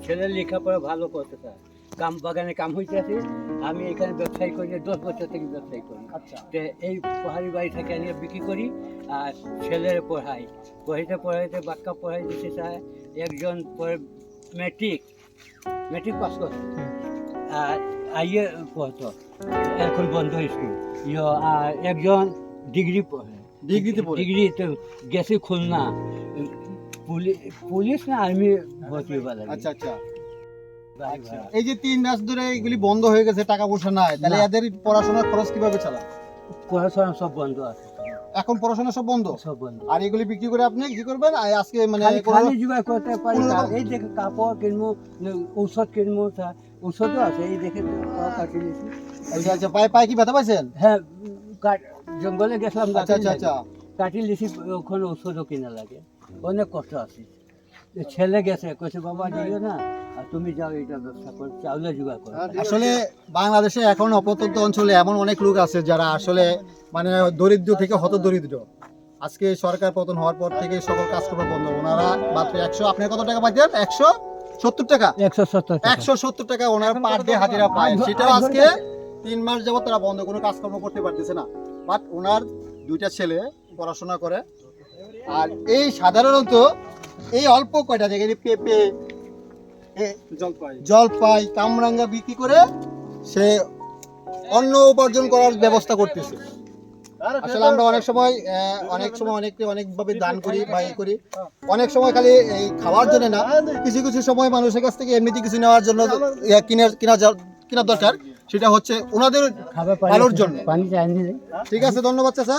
ছেলের লেখাপড়া ভালো করতে চায়, কাম বাগানে কাম হইতে আছে। আমি এখানে ব্যবসায়ী করি, 10 বছর থেকে ব্যবসায়ী করি। আচ্ছা। তো এই পাহাড়ি বাড়ি থেকে আনিয়ে বিক্রি করি আর ছেলের পড়াই, পড়াইতে বাক্কা পড়াই দিতে চায়। একজন ম্যাট্রিক পাস করছে আর আইয়ে পড়তো, এখন বন্ধ স্কুল। আর একজন ডিগ্রি পড়ে, ডিগ্রিতে গেছে খুলনা, পুলিশ না আর্মি ভর্তি হবার লাগে। আচ্ছা আচ্ছা। এই যে 3 মাস ধরে এগুলি বন্ধ হয়ে গেছে, টাকা পয়সা নাই, তাহলে এদের পড়াশোনার খরচ কিভাবে চালায়? পড়াশোনা সব বন্ধ আছে, এখন পড়াশোনা সব বন্ধ। আর এগুলি বিক্রি করে আপনি কি করবেন? আজকে মানে খালি জোগাড় করতে পারি। এই দেখে কাপড় কিনবো, ঔষধ কিনবো, ঔষধও আছে এই দেখে কাটি নিয়েছি। আচ্ছা আচ্ছা। পায়ে কি ব্যথা পাইছেন? হ্যাঁ, জঙ্গলে গেছিলাম, আচ্ছা আচ্ছা আচ্ছা। কাটি লিছি, ওখানে ঔষধও কিনা লাগে, অনেক কষ্ট আছে। ছেলে গেছে, কইছে বাবা দিও না, আর তুমি যাও এটা ব্যবসা করো, চাউলে জোগাড় করো। আসলে বাংলাদেশে এখন অপ্রত্যন্ত অঞ্চলে এমন অনেক লোক আছে যারা আসলে মানে দরিদ্র থেকে হত দরিদ্র। আজকে সরকার পতন হওয়ার পর থেকে সকল কাজকর্ম বন্ধ। ওনারা মাত্র 100, আপনি কত টাকা পাইতেন? 170 টাকা। 170 টাকা ওনার পার ডে হাজিরা পায়। সেটাও আজকে 3 মাস যাবত তারা বন্ধ, কোনো কাজকর্ম করতে পারতেছে না। বাট ওনার 2টা ছেলে পড়াশোনা করে। আর এই সাধারণত এই অল্প কয়টা জায়গায় পেঁপে, জলপাই, কামরাঙ্গা বিক্রি করে সে অন্ন উপার্জন করার ব্যবস্থা করতেছে। আসলে আমরা অনেক সময় অনেককে অনেকভাবে দান করি বা করি, অনেক সময় খালি এই খাওয়ার জন্য না, কিছু কিছু সময় মানুষের কাছ থেকে এমনিতে কিছু নেওয়ার জন্য কিনা দরকার, সেটা হচ্ছে ওনাদের ভালোর জন্য। ঠিক আছে, ধন্যবাদ চাচা।